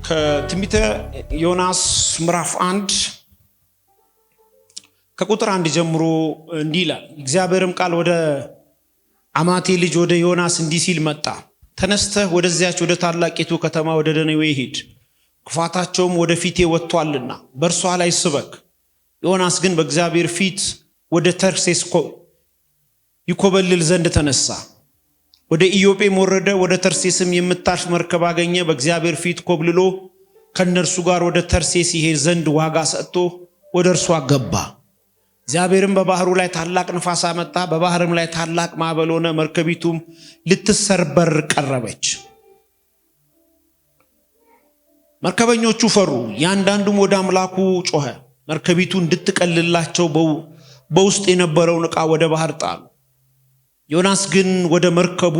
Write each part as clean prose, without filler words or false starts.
ከትንቢተ ዮናስ ምዕራፍ 1 ከቁጥር 1 ጀምሮ እንዲህ ይላል። እግዚአብሔርም ቃል ወደ አማቴ ልጅ ወደ ዮናስ እንዲህ ሲል መጣ። ተነስተህ ወደዚያች ወደ ታላቂቱ ከተማ ወደ ነነዌ ሂድ፣ ክፋታቸውም ወደ ፊቴ ወጥቷልና በእርሷ ላይ ስበክ። ዮናስ ግን በእግዚአብሔር ፊት ወደ ተርሴስ ይኮበልል ዘንድ ተነሳ። ወደ ኢዮጴም ወረደ። ወደ ተርሴስም የምታልፍ መርከብ አገኘ። በእግዚአብሔር ፊት ኮብልሎ ከነርሱ ጋር ወደ ተርሴስ ይሄድ ዘንድ ዋጋ ሰጥቶ ወደ እርሷ ገባ። እግዚአብሔርም በባህሩ ላይ ታላቅ ንፋስ አመጣ። በባህርም ላይ ታላቅ ማዕበል ሆነ። መርከቢቱም ልትሰበር ቀረበች። መርከበኞቹ ፈሩ። ያንዳንዱም ወደ አምላኩ ጮኸ። መርከቢቱ እንድትቀልላቸው በውስጥ የነበረውን ዕቃ ወደ ባህር ጣሉ። ዮናስ ግን ወደ መርከቡ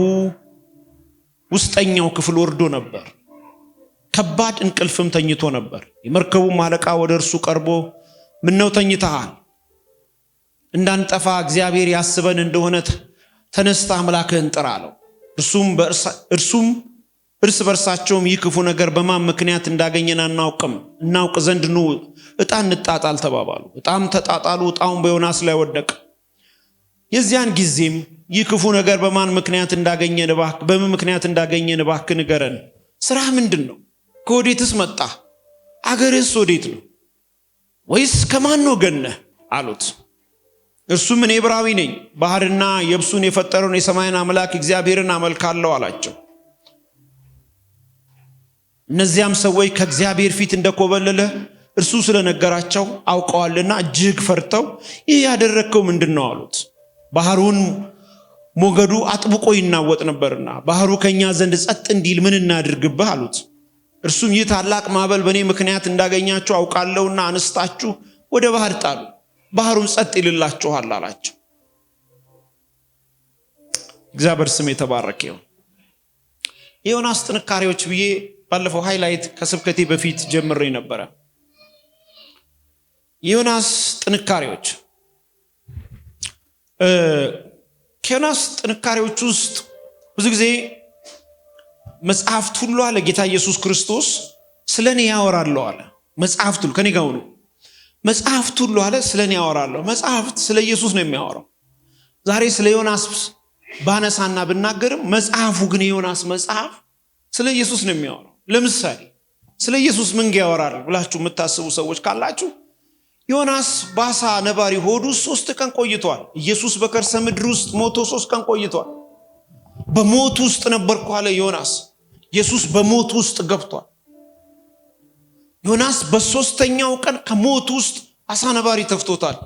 ውስጠኛው ክፍል ወርዶ ነበር። ከባድ እንቅልፍም ተኝቶ ነበር። የመርከቡም አለቃ ወደ እርሱ ቀርቦ ምነው ተኝተሃል? እንዳንጠፋ እግዚአብሔር ያስበን እንደሆነ ተነስተ አምላክህን ጥራ አለው። እርሱም እርስ በርሳቸውም ይህ ክፉ ነገር በማን ምክንያት እንዳገኘን አናውቅም፣ እናውቅ ዘንድ ኑ ዕጣ እንጣጣል ተባባሉ። ዕጣም ተጣጣሉ። ዕጣውም በዮናስ ላይ ወደቀ። የዚያን ጊዜም ይህ ክፉ ነገር በማን ምክንያት እንዳገኘን በምን ምክንያት እንዳገኘን እባክህ ንገረን። ስራህ ምንድን ነው? ከወዴትስ መጣ? አገርህስ ወዴት ነው? ወይስ ከማን ወገን ነህ አሉት። እርሱም እኔ ዕብራዊ ነኝ፣ ባህርና የብሱን የፈጠረውን የሰማይን አምላክ እግዚአብሔርን አመልካለሁ አላቸው። እነዚያም ሰዎች ከእግዚአብሔር ፊት እንደኮበለለ እርሱ ስለነገራቸው አውቀዋልና እጅግ ፈርተው ይህ ያደረግከው ምንድን ነው አሉት። ባህሩን ሞገዱ አጥብቆ ይናወጥ ነበርና ባህሩ ከኛ ዘንድ ጸጥ እንዲል ምን እናድርግብህ አሉት። እርሱም ይህ ታላቅ ማዕበል በእኔ ምክንያት እንዳገኛችሁ አውቃለሁና አነስታችሁ ወደ ባህር ጣሉ፣ ባህሩም ጸጥ ይልላችኋል አላቸው። እግዚአብሔር ስም የተባረከ ይሁን። የዮናስ ጥንካሬዎች ብዬ ባለፈው ሃይላይት ከስብከቴ በፊት ጀምሬ ነበረ። የዮናስ ጥንካሬዎች ከዮናስ ጥንካሬዎች ውስጥ ብዙ ጊዜ መጽሐፍት ሁሉ አለ ጌታ ኢየሱስ ክርስቶስ ስለኔ ያወራሉ አለ። መጽሐፍት ሁሉ ከኔ ጋር ነው። መጽሐፍት ሁሉ አለ ስለኔ ያወራሉ። መጽሐፍት ስለ ኢየሱስ ነው የሚያወራው። ዛሬ ስለ ዮናስ ባነሳና ብናገርም መጽሐፉ ግን የዮናስ መጽሐፍ ስለ ኢየሱስ ነው የሚያወራው። ለምሳሌ ስለ ኢየሱስ ምን ያወራል ብላችሁ የምታስቡ ሰዎች ካላችሁ ዮናስ ባሳ ነባሪ ሆዱ 3 ቀን ቆይቷል። ኢየሱስ በከርሰ ምድር ውስጥ ሞቶ 3 ቀን ቆይቷል። በሞት ውስጥ ነበርኩ አለ ዮናስ። ኢየሱስ በሞት ውስጥ ገብቷል። ዮናስ በ3ኛው ቀን ከሞት ውስጥ አሳ ነባሪ ተፍቶታል።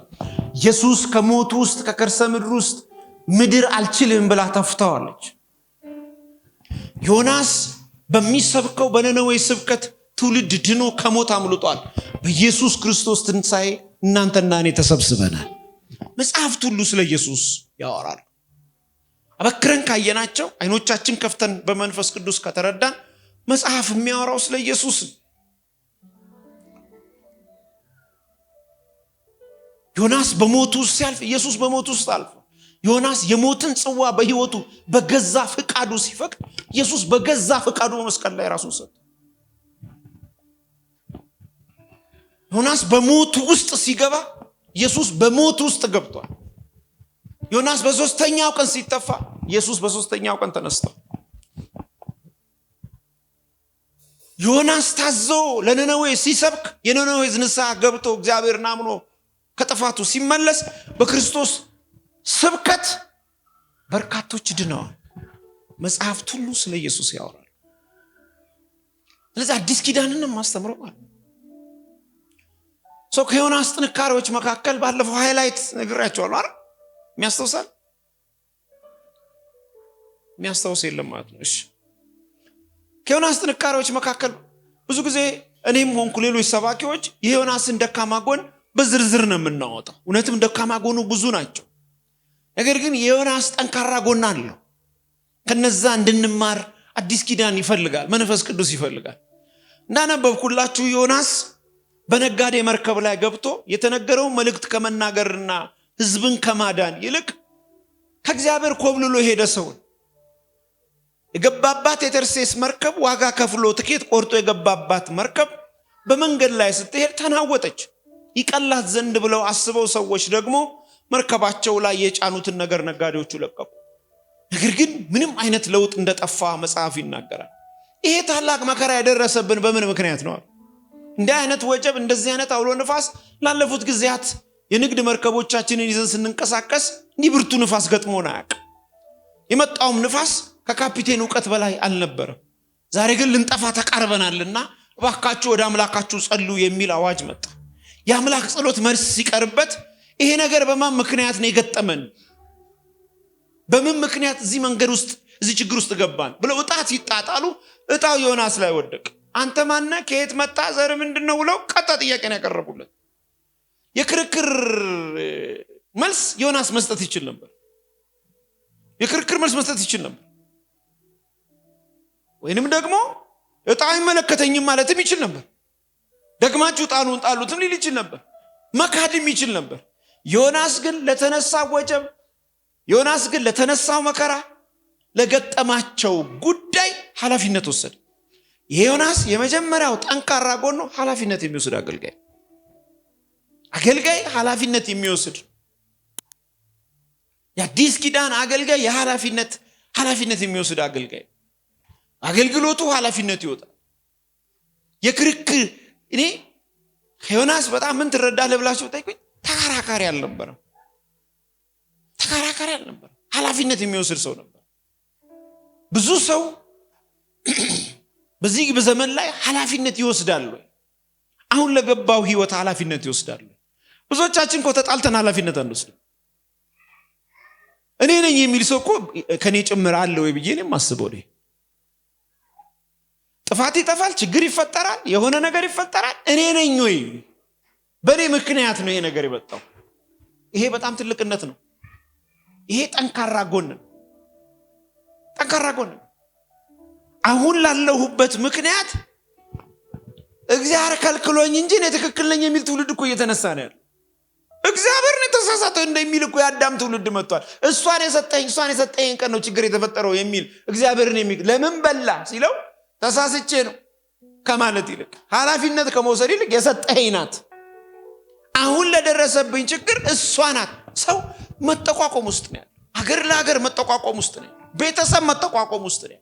ኢየሱስ ከሞት ውስጥ ከከርሰ ምድር ውስጥ ምድር አልችልም ብላ ተፍታዋለች። ዮናስ በሚሰብከው በነነዌ ስብከት ትውልድ ድኖ ከሞት አምልጧል። በኢየሱስ ክርስቶስ ትንሣኤ እናንተና እኔ ተሰብስበናል። መጽሐፍት ሁሉ ስለ ኢየሱስ ያወራሉ። አበክረን ካየናቸው፣ አይኖቻችን ከፍተን በመንፈስ ቅዱስ ከተረዳን መጽሐፍ የሚያወራው ስለ ኢየሱስ ነው። ዮናስ በሞት ውስጥ ሲያልፍ ኢየሱስ በሞት ውስጥ አልፎ ዮናስ የሞትን ጽዋ በሕይወቱ በገዛ ፍቃዱ ሲፈቅድ ኢየሱስ በገዛ ፍቃዱ መስቀል ላይ ራሱን ሰጠ። ዮናስ በሞት ውስጥ ሲገባ ኢየሱስ በሞት ውስጥ ገብቷል። ዮናስ በ3ኛው ቀን ሲተፋ ኢየሱስ በ3ኛው ቀን ተነስቷል። ዮናስ ታዞ ለነነዌ ሲሰብክ የነነዌ ንስሐ ገብቶ እግዚአብሔርን አምኖ ከጥፋቱ ሲመለስ በክርስቶስ ስብከት በርካቶች ድነዋል። መጽሐፍት ሁሉ ስለ ኢየሱስ ያወራል። ስለዚህ አዲስ ኪዳንንም ማስተምረው ማለት ሰው ከዮናስ ጥንካሬዎች መካከል ባለፈው ሃይላይት ነግራቸዋለሁ አይደል? የሚያስታውስ የለም ማለት ነው። እሺ፣ ከዮናስ ጥንካሬዎች መካከል ብዙ ጊዜ እኔም ሆንኩ ሌሎች ሰባኪዎች የዮናስን ደካማ ጎን በዝርዝር ነው የምናወጣው። እውነትም ደካማ ጎኑ ብዙ ናቸው። ነገር ግን የዮናስ ጠንካራ ጎን አለው። ከነዛ እንድንማር አዲስ ኪዳን ይፈልጋል፣ መንፈስ ቅዱስ ይፈልጋል። እንዳነበብኩላችሁ ዮናስ በነጋዴ መርከብ ላይ ገብቶ የተነገረውን መልእክት ከመናገርና ሕዝብን ከማዳን ይልቅ ከእግዚአብሔር ኮብልሎ ሄደ። ሰውን የገባባት የተርሴስ መርከብ ዋጋ ከፍሎ ትኬት ቆርጦ የገባባት መርከብ በመንገድ ላይ ስትሄድ ተናወጠች። ይቀላት ዘንድ ብለው አስበው ሰዎች ደግሞ መርከባቸው ላይ የጫኑትን ነገር ነጋዴዎቹ ለቀቁ። ነገር ግን ምንም አይነት ለውጥ እንደጠፋ መጽሐፍ ይናገራል። ይሄ ታላቅ መከራ የደረሰብን በምን ምክንያት ነው? እንዲህ አይነት ወጀብ፣ እንደዚህ አይነት አውሎ ንፋስ ላለፉት ጊዜያት የንግድ መርከቦቻችንን ይዘን ስንንቀሳቀስ እንዲህ ብርቱ ንፋስ ገጥሞን አያውቅም። የመጣውም ንፋስ ከካፒቴን ዕውቀት በላይ አልነበረም። ዛሬ ግን ልንጠፋ ተቃርበናልና እባካችሁ ወደ አምላካችሁ ጸልዩ የሚል አዋጅ መጣ። የአምላክ ጸሎት መልስ ሲቀርበት ይሄ ነገር በማን ምክንያት ነው የገጠመን? በምን ምክንያት እዚህ መንገድ ውስጥ እዚህ ችግር ውስጥ ገባን ብለው እጣት ይጣጣሉ። እጣው ዮናስ ላይ ወደቀ። አንተ ማነ? ከየት መጣ? ዘር ምንድነው? ብለው ቀጣ ጥያቄ ነው ያቀረቡለት። የክርክር መልስ ዮናስ መስጠት ይችል ነበር። የክርክር መልስ መስጠት ይችል ነበር። ወይንም ደግሞ እጣው አይመለከተኝም ማለትም ይችል ነበር። ደግማችሁ ጣሉን ጣሉትም ሊል ይችል ነበር። መካድም ይችል ነበር። ዮናስ ግን ለተነሳው ወጀብ፣ ዮናስ ግን ለተነሳው መከራ፣ ለገጠማቸው ጉዳይ ኃላፊነት ወሰደ። የዮናስ የመጀመሪያው ጠንካራ ጎኑ ኃላፊነት የሚወስድ አገልጋይ። አገልጋይ ኃላፊነት የሚወስድ የአዲስ ኪዳን አገልጋይ ኃላፊነት የሚወስድ አገልጋይ። አገልግሎቱ ኃላፊነት ይወጣል። የክርክር እኔ ከዮናስ በጣም ምን ትረዳለህ ብላችሁ ጠይቁኝ። ተከራካሪ አልነበረም። ኃላፊነት የሚወስድ ሰው ነበር። ብዙ ሰው በዚህ በዘመን ላይ ኃላፊነት ይወስዳሉ። አሁን ለገባው ህይወት ኃላፊነት ይወስዳሉ። ብዙዎቻችን እኮ ተጣልተን ኃላፊነት አንወስድም። እኔ ነኝ የሚል ሰው እኮ ከኔ ጭምር አለ ወይ ብዬ እኔም አስበው ነኝ። ጥፋት ይጠፋል፣ ችግር ይፈጠራል፣ የሆነ ነገር ይፈጠራል። እኔ ነኝ ወይ? በእኔ ምክንያት ነው ይሄ ነገር የመጣው። ይሄ በጣም ትልቅነት ነው። ይሄ ጠንካራ ጎን ነው። አሁን ላለሁበት ምክንያት እግዚአብሔር ከልክሎኝ እንጂ እኔ ትክክል ነኝ የሚል ትውልድ እኮ እየተነሳ ነው ያለው። እግዚአብሔርን የተሳሳተው እንደሚል እኮ የአዳም ትውልድ መጥቷል። እሷን የሰጠኝ ቀን ነው ችግር የተፈጠረው የሚል እግዚአብሔርን ለምን በላ ሲለው ተሳስቼ ነው ከማለት ይልቅ ኃላፊነት ከመውሰድ ይልቅ የሰጠኝ ናት። አሁን ለደረሰብኝ ችግር እሷ ናት። ሰው መጠቋቆም ውስጥ ነው ያለው። ሀገር ለሀገር መጠቋቆም ውስጥ ነው። ቤተሰብ መጠቋቆም ውስጥ ነው።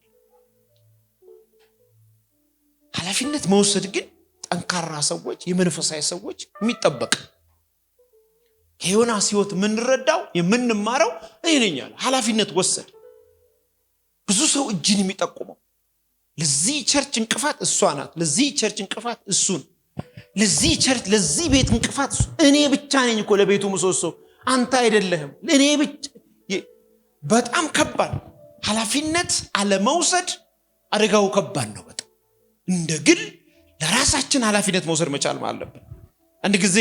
ኃላፊነት መውሰድ ግን ጠንካራ ሰዎች፣ የመንፈሳዊ ሰዎች የሚጠበቅ ከዮናስ ህይወት የምንረዳው የምንማረው ይሄኛል። ኃላፊነት ወሰድ። ብዙ ሰው እጅን የሚጠቁመው ለዚህ ቸርች እንቅፋት እሷ ናት፣ ለዚህ ቸርች እንቅፋት እሱን፣ ለዚህ ቸርች ለዚህ ቤት እንቅፋት እኔ ብቻ ነኝ እኮ ለቤቱ ምሰሶ፣ አንተ አይደለህም፣ እኔ ብቻ። በጣም ከባድ ኃላፊነት አለመውሰድ አደጋው ከባድ ነው በጣም። እንደ ግል ለራሳችን ኃላፊነት መውሰድ መቻል አለብን። አንድ ጊዜ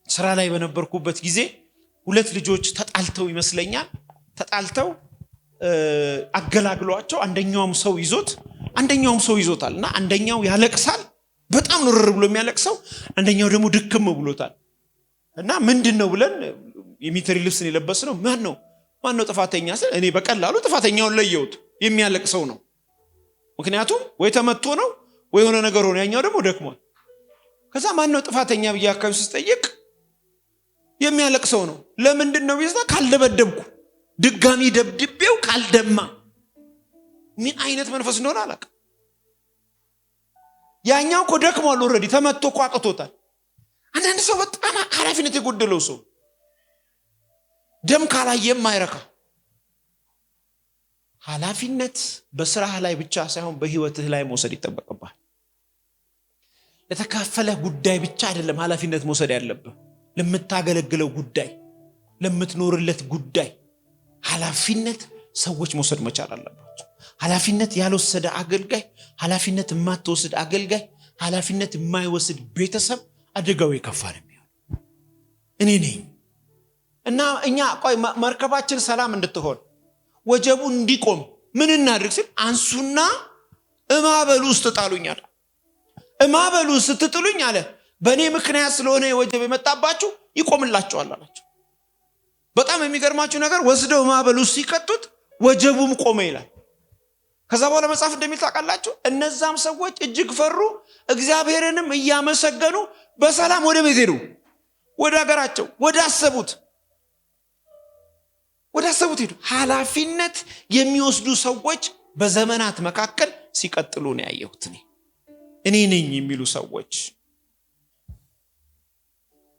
ስራ ላይ በነበርኩበት ጊዜ ሁለት ልጆች ተጣልተው ይመስለኛል አገላግሏቸው አንደኛውም ሰው ይዞታል እና አንደኛው ያለቅሳል፣ በጣም ነው ርር ብሎ የሚያለቅሰው፣ አንደኛው ደግሞ ድክም ብሎታል። እና ምንድነው ብለን የሚተሪ ልብስን የለበስነው ማን ነው ጥፋተኛ ስለ እኔ በቀላሉ ጥፋተኛውን ለየሁት፣ የሚያለቅሰው ነው። ምክንያቱም ወይ ተመቶ ነው ወይ ሆነ ነገር ሆነ፣ ያኛው ደግሞ ደክሟል። ከዛ ማን ነው ጥፋተኛ ብዬ አካባቢ ስጠይቅ የሚያለቅሰው ነው። ለምንድነው ቢዝና ካልደበደብኩ ድጋሚ ደብድቤው ካልደማ። ምን አይነት መንፈስ እንደሆነ አላውቅም። ያኛው እኮ ደክሟል፣ ኦልሬዲ ተመቶ እኮ አቅቶታል። አንዳንድ ሰው በጣም ኃላፊነት የጎደለው ሰው ደም ካላየም አይረካ። ኃላፊነት በስራህ ላይ ብቻ ሳይሆን በህይወትህ ላይ መውሰድ ይጠበቅብሃል። ለተካፈለ ጉዳይ ብቻ አይደለም ኃላፊነት መውሰድ ያለብህ፣ ለምታገለግለው ጉዳይ፣ ለምትኖርለት ጉዳይ ኃላፊነት ሰዎች መውሰድ መቻል አለባቸው። ኃላፊነት ያልወሰደ አገልጋይ፣ ኃላፊነት የማትወስድ አገልጋይ፣ ኃላፊነት የማይወስድ ቤተሰብ አደጋው የከፋ ነው የሚሆነው። እኔ ነኝ እና እኛ ቆይ መርከባችን ሰላም እንድትሆን ወጀቡ እንዲቆም ምን እናድርግ ሲል አንሱና እማበሉ ውስጥ ጣሉኛል። እማበሉ ስትጥሉኝ አለ በእኔ ምክንያት ስለሆነ የወጀብ የመጣባችሁ ይቆምላችኋል አላቸው። በጣም የሚገርማችሁ ነገር ወስደው እማበሉ ሲቀጡት ወጀቡም ቆመ ይላል። ከዛ በኋላ መጽሐፍ እንደሚል ታውቃላችሁ፣ እነዛም ሰዎች እጅግ ፈሩ፣ እግዚአብሔርንም እያመሰገኑ በሰላም ወደ ቤት ሄዱ። ወደ ሀገራቸው ወደ አሰቡት ሄዱ። ኃላፊነት የሚወስዱ ሰዎች በዘመናት መካከል ሲቀጥሉ ነው ያየሁት። እኔ ነኝ የሚሉ ሰዎች፣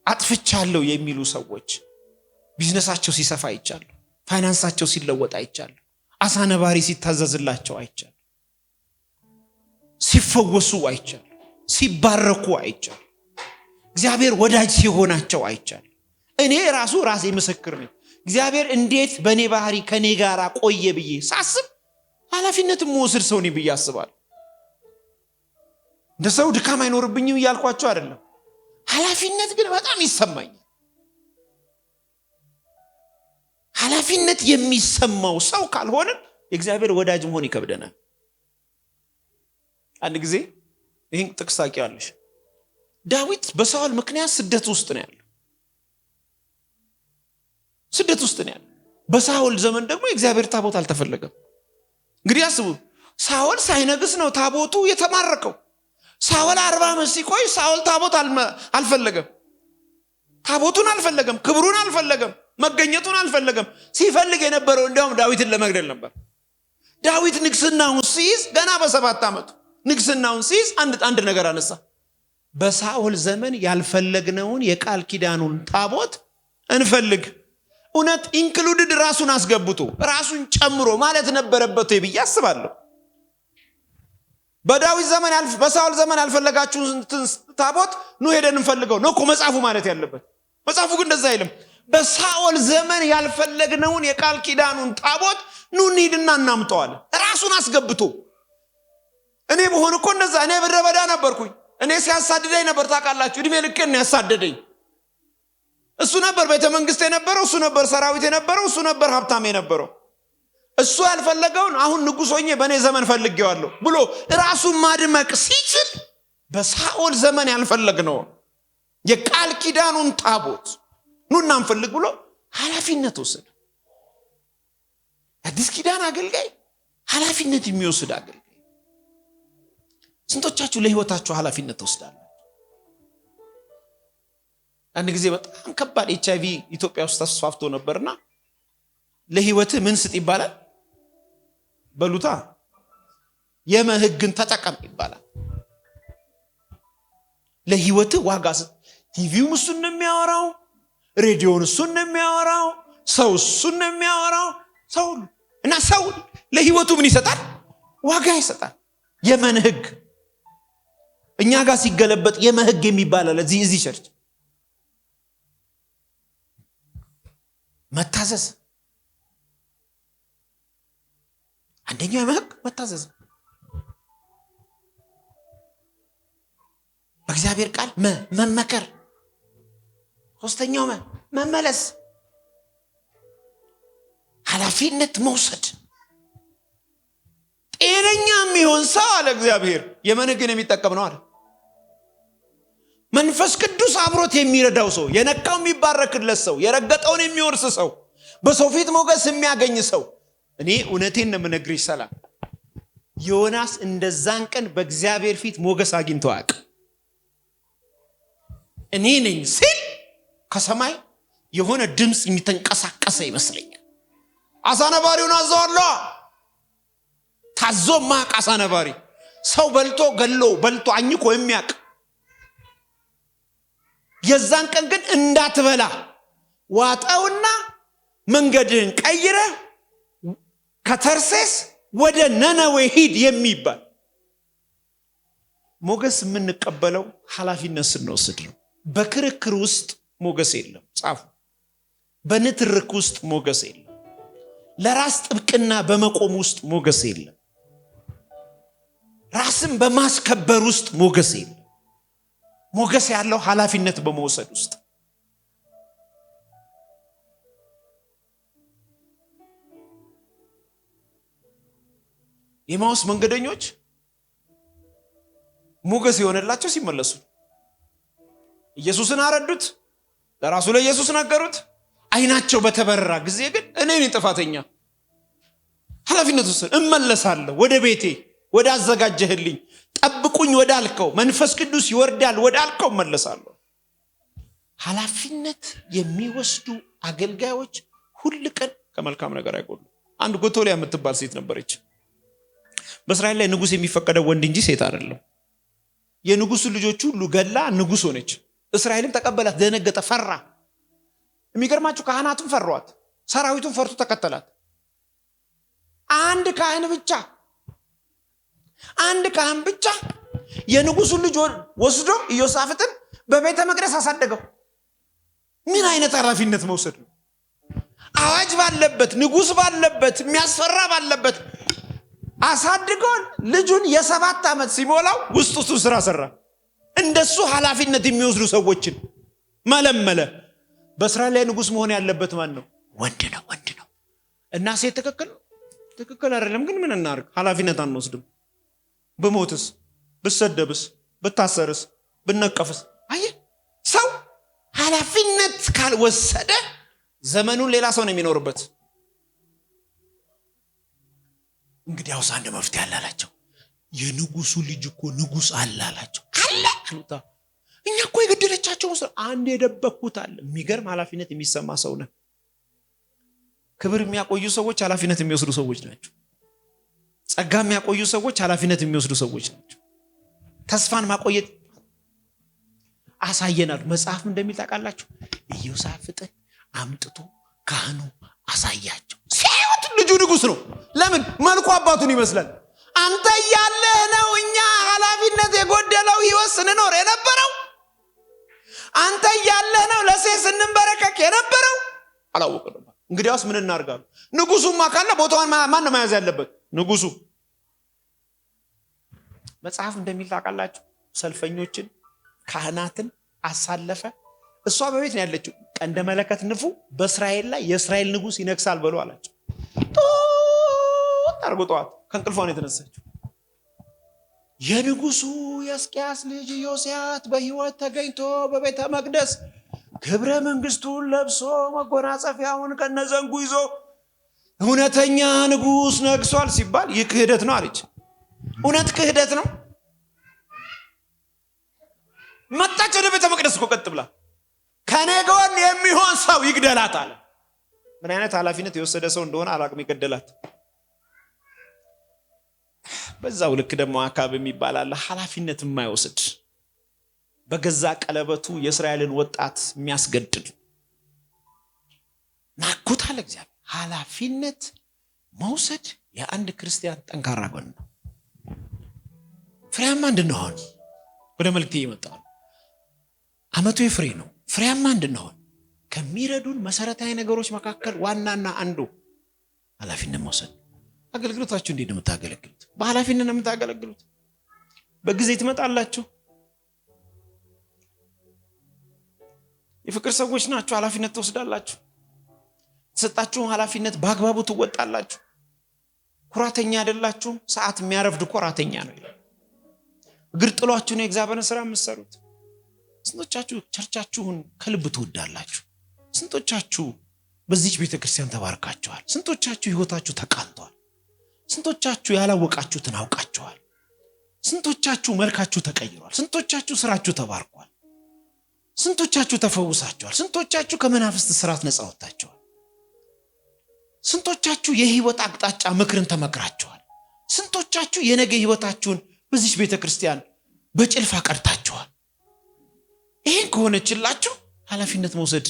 አጥፍቻለሁ የሚሉ ሰዎች ቢዝነሳቸው ሲሰፋ አይቻለሁ። ፋይናንሳቸው ሲለወጥ አይቻለሁ። አሳ ነባሪ ሲታዘዝላቸው አይቻለሁ። ሲፈወሱ አይቻለሁ። ሲባረኩ አይቻለሁ። እግዚአብሔር ወዳጅ ሲሆናቸው አይቻለሁ። እኔ ራሴ ምስክር ነኝ። እግዚአብሔር እንዴት በእኔ ባህሪ ከኔ ጋር ቆየ ብዬ ሳስብ ኃላፊነትም መውሰድ ሰው ነኝ ብዬ አስባለሁ። እንደ ሰው ድካም አይኖርብኝም እያልኳቸው አይደለም። ኃላፊነት ግን በጣም ይሰማኛል። ኃላፊነት የሚሰማው ሰው ካልሆነ የእግዚአብሔር ወዳጅ መሆን ይከብደናል። አንድ ጊዜ ይህን ጥቅስ ታውቂዋለሽ። ዳዊት በሳኦል ምክንያት ስደት ውስጥ ነው ያለው። በሳኦል ዘመን ደግሞ የእግዚአብሔር ታቦት አልተፈለገም። እንግዲህ አስቡ፣ ሳኦል ሳይነግስ ነው ታቦቱ የተማረከው። ሳኦል 40 ዓመት ሲቆይ ሳኦል ታቦት አልፈለገም። ታቦቱን አልፈለገም። ክብሩን አልፈለገም። መገኘቱን አልፈለገም። ሲፈልግ የነበረው እንዲያውም ዳዊትን ለመግደል ነበር። ዳዊት ንግስናውን ሲይዝ ገና በ7 ዓመቱ ንግስናውን ሲይዝ አንድ ነገር አነሳ። በሳኦል ዘመን ያልፈለግነውን የቃል ኪዳኑን ታቦት እንፈልግ። እውነት ኢንክሉድድ ራሱን አስገብቶ ራሱን ጨምሮ ማለት ነበረበት ብዬ አስባለሁ። በዳዊት ዘመን በሳኦል ዘመን ያልፈለጋችሁን ታቦት ኑ ሄደን እንፈልገው ነው እኮ መጽሐፉ ማለት ያለበት። መጽሐፉ ግን እንደዛ አይልም። በሳኦል ዘመን ያልፈለግነውን የቃል ኪዳኑን ታቦት ኑ እንሂድና እናምጣዋል። ራሱን አስገብቶ እኔ በሆነ እኮ እንደዛ እኔ በምድረ በዳ ነበርኩኝ። እኔ ሲያሳድደኝ ነበር ታውቃላችሁ። እድሜ ልኬን ያሳደደኝ እሱ ነበር። ቤተ መንግስት የነበረው እሱ ነበር። ሰራዊት የነበረው እሱ ነበር። ሀብታም የነበረው እሱ ያልፈለገውን አሁን ንጉሥ ሆኜ በእኔ ዘመን ፈልጌዋለሁ ብሎ ራሱን ማድመቅ ሲችል በሳኦል ዘመን ያልፈለግነውን የቃል ኪዳኑን ታቦት ኑና እንፈልግ ብሎ ኃላፊነት ወሰደ። አዲስ ኪዳን አገልጋይ ኃላፊነት የሚወስድ አገልጋይ። ስንቶቻችሁ ለህይወታችሁ ኃላፊነት ወስዳላችሁ? አንድ ጊዜ በጣም ከባድ HIV ኢትዮጵያ ውስጥ ተስፋፍቶ ነበርና ለህይወትህ ምን ስጥ ይባላል? በሉታ የመህግን ተጠቀም ይባላል። ለህይወትህ ዋጋ ስጥ። ቲቪውም እሱን ነው የሚያወራው፣ ሬዲዮን እሱን ነው የሚያወራው፣ ሰው እሱን ነው የሚያወራው። ሰው ለህይወቱ ምን ይሰጣል? ዋጋ ይሰጣል። የመንህግ እኛ ጋር ሲገለበጥ የመህግ የሚባል አለ። እዚህ ቸርች መታዘዝ አንደኛው የመህግ መታዘዝ፣ በእግዚአብሔር ቃል መመከር፣ ሶስተኛው መመለስ፣ ኃላፊነት መውሰድ። ጤነኛ የሚሆን ሰው አለ እግዚአብሔር የመንህግን የሚጠቀም ነው አለ። መንፈስ ቅዱስ አብሮት የሚረዳው ሰው፣ የነካው የሚባረክለት ሰው፣ የረገጠውን የሚወርስ ሰው፣ በሰው ፊት ሞገስ የሚያገኝ ሰው። እኔ እውነቴን ነው የምነግርሽ ሰላም፣ ዮናስ እንደዛን ቀን በእግዚአብሔር ፊት ሞገስ አግኝቶ አያውቅም። እኔ ነኝ ሲል ከሰማይ የሆነ ድምፅ የሚተንቀሳቀሰ ይመስለኛል። አሳ ነባሪውን አዘዋለሁ። ታዞማ አሳ ነባሪ ሰው በልቶ ገሎ በልቶ አኝኮ የሚያውቅ የዛን ቀን ግን እንዳትበላ ዋጣውና መንገድን ቀይረ ከተርሴስ ወደ ነነዌ ሂድ የሚባል ሞገስ የምንቀበለው ኃላፊነት ስንወስድ ነው። በክርክር ውስጥ ሞገስ የለም። ጻፉ። በንትርክ ውስጥ ሞገስ የለም። ለራስ ጥብቅና በመቆም ውስጥ ሞገስ የለም። ራስን በማስከበር ውስጥ ሞገስ የለም። ሞገስ ያለው ኃላፊነት በመውሰድ ውስጥ። የኤማሁስ መንገደኞች ሞገስ የሆነላቸው ሲመለሱ ኢየሱስን አረዱት፣ ለራሱ ለኢየሱስ ነገሩት። አይናቸው በተበራ ጊዜ ግን እኔ ነኝ ጥፋተኛ፣ ኃላፊነት ወሰደ። እመለሳለሁ ወደ ቤቴ ወደ አዘጋጀህልኝ፣ ጠብቁኝ ወዳልከው፣ መንፈስ ቅዱስ ይወርዳል ወዳልከው እመለሳለሁ። ኃላፊነት የሚወስዱ አገልጋዮች ሁል ቀን ከመልካም ነገር አይጎሉ። አንድ ጎቶሊያ የምትባል ሴት ነበረች። በእስራኤል ላይ ንጉስ የሚፈቀደው ወንድ እንጂ ሴት አይደለም። የንጉሱ ልጆች ሁሉ ገላ ንጉስ ሆነች። እስራኤልም ተቀበላት፣ ደነገጠ፣ ፈራ። የሚገርማችሁ ካህናቱም ፈሯት፣ ሰራዊቱም ፈርቶ ተከተላት። አንድ ካህን ብቻ የንጉሱ ልጅ ወስዶ ኢዮሳፍጥን በቤተ መቅደስ አሳደገው። ምን አይነት ኃላፊነት መውሰድ ነው? አዋጅ ባለበት፣ ንጉስ ባለበት፣ የሚያስፈራ ባለበት አሳድገውን ልጁን የ7 ዓመት ሲሞላው ውስጡ ስራ ሰራ። እንደሱ ኃላፊነት የሚወስዱ ሰዎችን መለመለ። በእስራኤል ላይ ንጉስ መሆን ያለበት ማን ነው? ወንድ ነው። እና ሴት ትክክል አይደለም። ግን ምን እናርግ? ኃላፊነት አንወስድም። ብሞትስ፣ ብሰደብስ፣ ብታሰርስ፣ ብነቀፍስ? አየህ፣ ሰው ኃላፊነት ካልወሰደ ዘመኑን ሌላ ሰው ነው የሚኖርበት። እንግዲያውስ አንድ መፍትሄ አለ አላቸው። የንጉሱ ልጅ እኮ ንጉስ አለ አላቸው። አለ አሉታ። እኛ እኮ የገደለቻቸው ሰው አንድ የደበኩት አለ። የሚገርም ኃላፊነት የሚሰማ ሰው ነው። ክብር የሚያቆዩ ሰዎች ኃላፊነት የሚወስዱ ሰዎች ናቸው። ጸጋ የሚያቆዩ ሰዎች ኃላፊነት የሚወስዱ ሰዎች ናቸው። ተስፋን ማቆየት አሳየናል። መጽሐፍ እንደሚል ታውቃላችሁ፣ ኢዮሳፍጥን አምጥቶ ካህኑ አሳያቸው። ሲያዩት ልጁ ንጉስ ነው። ለምን? መልኩ አባቱን ይመስላል። አንተ ያለህ ነው እኛ ኃላፊነት የጎደለው ህይወት ስንኖር የነበረው። አንተ ያለህ ነው ለሴት ስንበረከክ የነበረው። አላወቅንም። እንግዲያውስ ምን እናርጋለን? ንጉሱማ ካለ ቦታውን ማን ነው መያዝ ያለበት? ንጉሱ። መጽሐፍ እንደሚል ታውቃላችሁ፣ ሰልፈኞችን ካህናትን አሳለፈ። እሷ በቤት ነው ያለችው። ቀንደ መለከት ንፉ፣ በእስራኤል ላይ የእስራኤል ንጉስ ይነግሳል በሉ አላቸው። ጠዋት ከእንቅልፏ ነው የተነሳችው። የንጉሱ የሕዝቅያስ ልጅ ዮስያስ በህይወት ተገኝቶ በቤተ መቅደስ ክብረ መንግስቱን ለብሶ መጎናጸፊያውን ከነዘንጉ ይዞ እውነተኛ ንጉስ ነግሷል ሲባል ይህ ክህደት ነው አለች። እውነት ክህደት ነው። መጣች ወደ ቤተ መቅደስ እኮ ቀጥ ብላ። ከኔ ጎን የሚሆን ሰው ይግደላት አለ። ምን አይነት ኃላፊነት የወሰደ ሰው እንደሆነ አላቅም። ይገደላት። በዛው ልክ ደግሞ አካብ የሚባል አለ፣ ኃላፊነት የማይወስድ በገዛ ቀለበቱ የእስራኤልን ወጣት የሚያስገድድ ናኩት አለ እግዚአብሔር። ኃላፊነት መውሰድ የአንድ ክርስቲያን ጠንካራ ጎን ነው። ፍሬያማ እንድንሆን ወደ መልእክቴ ይመጣል። አመቱ የፍሬ ነው። ፍሬያማ እንድንሆን ከሚረዱን መሰረታዊ ነገሮች መካከል ዋናና አንዱ ኃላፊነት መውሰድ። አገልግሎታችሁ እንዴት ነው የምታገለግሉት? በኃላፊነት ነው የምታገለግሉት? በጊዜ ትመጣላችሁ? የፍቅር ሰዎች ናችሁ? ኃላፊነት ትወስዳላችሁ? ተሰጣችሁን ኃላፊነት በአግባቡ ትወጣላችሁ? ኩራተኛ አይደላችሁ? ሰዓት የሚያረፍድ ኩራተኛ ነው ይላል። እግር ጥሏችሁ ነው የእግዚአብሔርን ስራ የምትሰሩት? ስንቶቻችሁ ቸርቻችሁን ከልብ ትወዳላችሁ? ስንቶቻችሁ በዚች ቤተክርስቲያን ተባርካችኋል? ስንቶቻችሁ ህይወታችሁ ተቃንቷል? ስንቶቻችሁ ያላወቃችሁትን አውቃችኋል? ስንቶቻችሁ መልካችሁ ተቀይሯል? ስንቶቻችሁ ስራችሁ ተባርኳል? ስንቶቻችሁ ተፈውሳችኋል? ስንቶቻችሁ ከመናፍስት ስራት ነፃ ወጣችኋል? ስንቶቻችሁ የህይወት አቅጣጫ ምክርን ተመክራችኋል? ስንቶቻችሁ የነገ ህይወታችሁን በዚች ቤተክርስቲያን በጭልፋ ቀርታችኋል? ይሄን ከሆነችላችሁ ኃላፊነት መውሰድ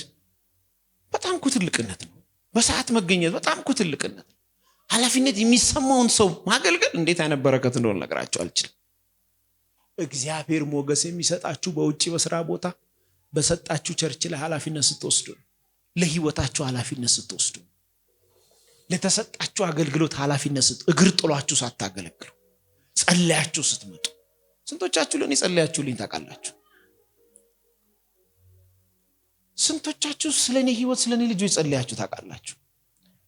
በጣም ትልቅነት ነው። በሰዓት መገኘት በጣም ትልቅነት ነው። ኃላፊነት የሚሰማውን ሰው ማገልገል እንዴት አይነት በረከት እንደሆነ ልነግራችሁ አልችልም። እግዚአብሔር ሞገስ የሚሰጣችሁ በውጪ በስራ ቦታ በሰጣችሁ ቸርች ላይ ኃላፊነት ስትወስዱ፣ ለህይወታችሁ ኃላፊነት ስትወስዱ፣ ለተሰጣችሁ አገልግሎት ኃላፊነት ስትወስዱ፣ እግር ጥሏችሁ ሳታገለግሉ ጸልያችሁ ስትመጡ። ስንቶቻችሁ ለኔ ጸልያችሁልኝ ታውቃላችሁ? ስንቶቻችሁ ስለኔ ህይወት ስለኔ ልጆች ጸልያችሁ ታውቃላችሁ?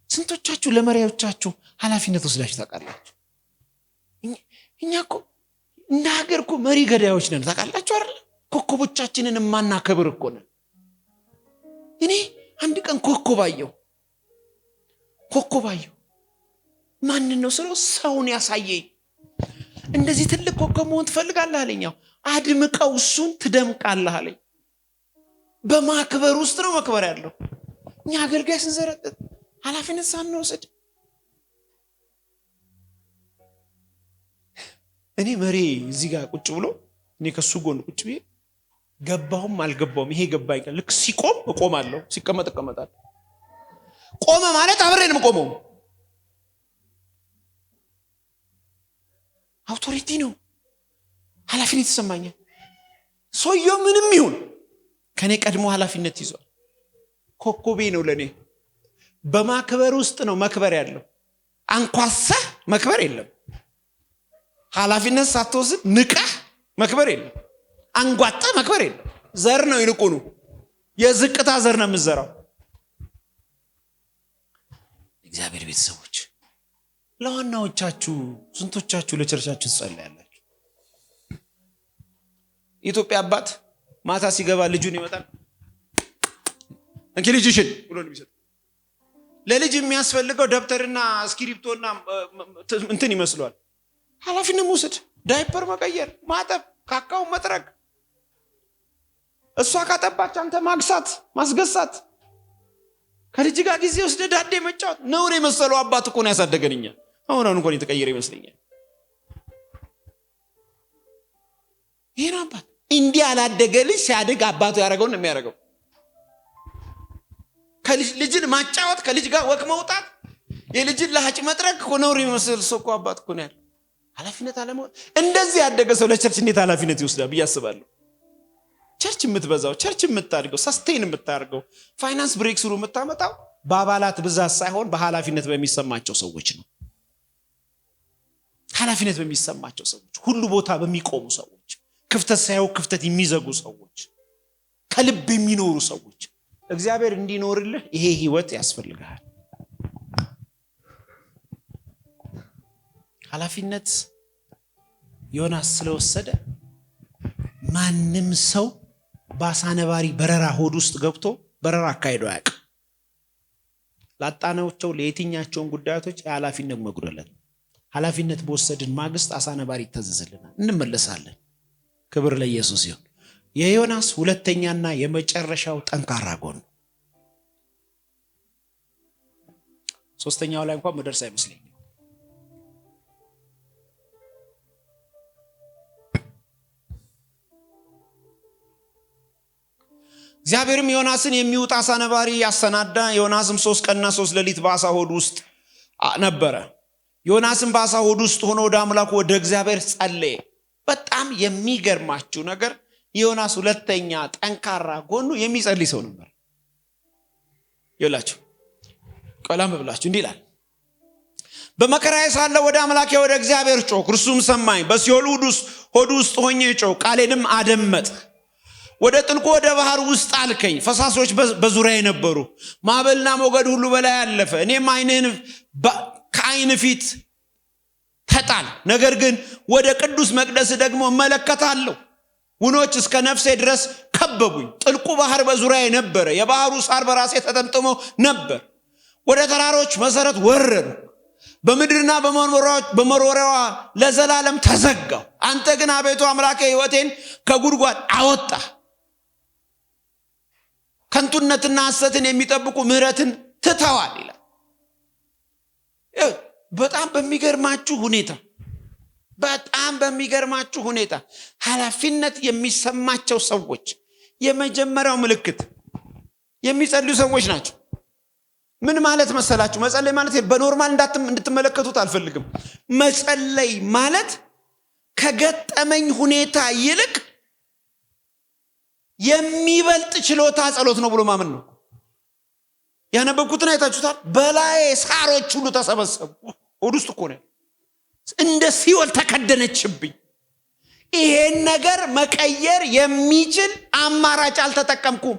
ስንቶቻችሁ ለመሪዎቻችሁ ኃላፊነት ወስዳችሁ ታውቃላችሁ? እኛ እኮ እንደ ሀገር እኮ መሪ ገዳዮች ነን ታውቃላችሁ አይደል? ኮከቦቻችንን ማናከብር እኮ ነን። እኔ አንድ ቀን ኮከብ አየሁ። ማን ነው ስለው ሰውን ያሳየኝ። እንደዚህ ትልቅ ኮከብ መሆን ትፈልጋለህ አለኝ። አድምቀው እሱን ትደምቃለህ አለኝ። በማክበር ውስጥ ነው መክበር ያለው። እኛ አገልጋይ ስንዘረጥጥ ኃላፊነት ሳንወስድ እኔ መሪ እዚህ ጋር ቁጭ ብሎ እኔ ከሱ ጎን ቁጭ ብዬ ገባውም አልገባውም ይሄ ገባኝ። ልክ ሲቆም እቆማለሁ፣ ሲቀመጥ እቀመጣለሁ። ቆመ ማለት አብሬን የምቆመው አውቶሪቲ ነው፣ ኃላፊነት ይሰማኛል። ሰውየው ምንም ይሁን ከኔ ቀድሞ ኃላፊነት ይዟል። ኮኮቤ ነው ለኔ። በማክበር ውስጥ ነው መክበር ያለው። አንኳሰህ መክበር የለም። ኃላፊነት ሳትወስድ ንቀህ መክበር የለም። አንጓጠህ መክበር የለም። ዘር ነው ይልቁኑ የዝቅታ ዘር ነው የምትዘራው። እግዚአብሔር ቤተሰቦች ለዋናዎቻችሁ ስንቶቻችሁ ለቸርቻችሁ ትጸልያላችሁ? ኢትዮጵያ አባት ማታ ሲገባ ልጁን ይመጣል እንኪ ልጅሽን ብሎ ነው የሚሰጥ። ለልጅ የሚያስፈልገው ደብተርና እስክሪፕቶና እንትን ይመስሏል። ኃላፊነት መውሰድ፣ ዳይፐር መቀየር፣ ማጠብ፣ ካካው መጥረግ፣ እሷ ካጠባች አንተ ማግሳት ማስገሳት፣ ከልጅ ጋር ጊዜ ወስደ ዳዴ መጫወት። ነውር የመሰለው አባት እኮ ነው ያሳደገንኛ። አሁን እንኳን የተቀየረ ይመስለኛል። ይሄን አባት እንዲህ ያላደገ ልጅ ሲያድግ አባቱ ያደረገውን ነው የሚያደርገው። ልጅን ማጫወት፣ ከልጅ ጋር ወክ መውጣት፣ የልጅን ለሀጭ መጥረግ እኮ ነውር የመሰለ ሰው እኮ አባት እኮ ነው ያለው። ኃላፊነት አለመውሰድ። እንደዚህ ያደገ ሰው ለቸርች እንዴት ኃላፊነት ይወስዳል ብዬ አስባለሁ። ቸርች የምትበዛው፣ ቸርች የምታድገው፣ ሰስቴን የምታደርገው፣ ፋይናንስ ብሬክ ስሩ የምታመጣው በአባላት ብዛት ሳይሆን በኃላፊነት በሚሰማቸው ሰዎች ነው። ኃላፊነት በሚሰማቸው ሰዎች፣ ሁሉ ቦታ በሚቆሙ ሰዎች፣ ክፍተት ሳይው ክፍተት የሚዘጉ ሰዎች፣ ከልብ የሚኖሩ ሰዎች። እግዚአብሔር እንዲኖርልህ ይሄ ህይወት ያስፈልጋል። ኃላፊነት ዮናስ ስለወሰደ ማንም ሰው በአሳነባሪ በረራ ሆድ ውስጥ ገብቶ በረራ አካሂዶ አያውቅም። ላጣናቸው ለየትኛቸውን ጉዳዮች የኃላፊነት መጉደለት። ኃላፊነት በወሰድን ማግስት አሳነባሪ ይታዘዝልናል፣ እንመለሳለን። ክብር ለኢየሱስ ይሁን። የዮናስ ሁለተኛና የመጨረሻው ጠንካራ ጎን። ሶስተኛው ላይ እንኳን መድረስ አይመስለኝም። እግዚአብሔርም ዮናስን የሚውጥ አሳ ነባሪ ያሰናዳ። ዮናስም 3 ቀንና 3 ሌሊት በአሳ ሆድ ውስጥ ነበረ። ዮናስም በአሳ ሆድ ውስጥ ሆኖ ወደ አምላኩ ወደ እግዚአብሔር ጸለየ። በጣም የሚገርማችሁ ነገር ዮናስ ሁለተኛ ጠንካራ ጎኑ የሚጸልይ ሰው ነበር። ይላችሁ ቀላም ብላችሁ እንዲህ ይላል፣ በመከራዬ ሳለ ወደ አምላኬ ወደ እግዚአብሔር ጮክ፣ እርሱም ሰማኝ። በሲኦል ሆድ ውስጥ ሆኜ ጮክ፣ ቃሌንም አደመጥ። ወደ ጥልቁ ወደ ባህር ውስጥ አልከኝ፣ ፈሳሾች በዙሪያዬ ነበሩ፣ ማዕበልና ሞገድ ሁሉ በላይ አለፈ። እኔም ከዓይን ፊት ተጣል፣ ነገር ግን ወደ ቅዱስ መቅደስ ደግሞ እመለከታለሁ። ውኖች እስከ ነፍሴ ድረስ ከበቡኝ፣ ጥልቁ ባህር በዙሪያዬ ነበረ፣ የባህሩ ሳር በራሴ ተጠምጥሞ ነበር። ወደ ተራሮች መሰረት ወረዱ፣ በምድርና በመሮሪያዋ ለዘላለም ተዘጋው። አንተ ግን አቤቱ አምላኬ ሕይወቴን ከጉድጓድ አወጣ። ከንቱነትና ሐሰትን የሚጠብቁ ምህረትን ትተዋል ይላል። በጣም በሚገርማችሁ ሁኔታ ኃላፊነት የሚሰማቸው ሰዎች የመጀመሪያው ምልክት የሚጸልዩ ሰዎች ናቸው። ምን ማለት መሰላችሁ? መጸለይ ማለት በኖርማል እንድትመለከቱት አልፈልግም። መጸለይ ማለት ከገጠመኝ ሁኔታ ይልቅ የሚበልጥ ችሎታ ጸሎት ነው ብሎ ማመን ነው። ያነበብኩትን አይታችሁታል። በላይ ሳሮች ሁሉ ተሰበሰቡ። ሆድ ውስጥ እኮ ነው። እንደ ሲኦል ተከደነችብኝ። ይሄን ነገር መቀየር የሚችል አማራጭ አልተጠቀምኩም።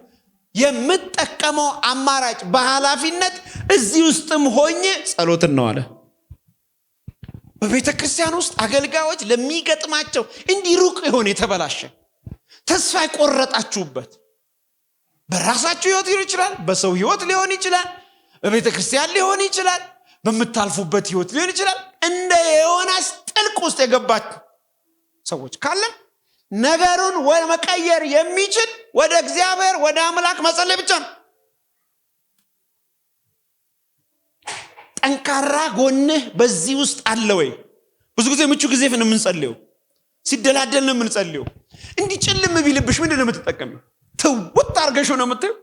የምጠቀመው አማራጭ በኃላፊነት እዚህ ውስጥም ሆኜ ጸሎትን ነው አለ። በቤተ ክርስቲያን ውስጥ አገልጋዮች ለሚገጥማቸው እንዲህ ሩቅ የሆነ የተበላሸ ተስፋ የቆረጣችሁበት በራሳችሁ ህይወት ሊሆን ይችላል፣ በሰው ህይወት ሊሆን ይችላል፣ በቤተ ክርስቲያን ሊሆን ይችላል፣ በምታልፉበት ህይወት ሊሆን ይችላል እንደ ዮናስ ጥልቅ ውስጥ የገባችሁ ሰዎች ካለ ነገሩን መቀየር የሚችል ወደ እግዚአብሔር ወደ አምላክ መጸለይ ብቻ ነው። ጠንካራ ጎንህ በዚህ ውስጥ አለ ወይ? ብዙ ጊዜ ምቹ ጊዜ ነው የምንጸልየው፣ ሲደላደል ነው የምንጸልየው። እንዲህ ጭልም ቢልብሽ ምንድነው የምትጠቀሚው? ትውት አርገሽው ነው የምትይው?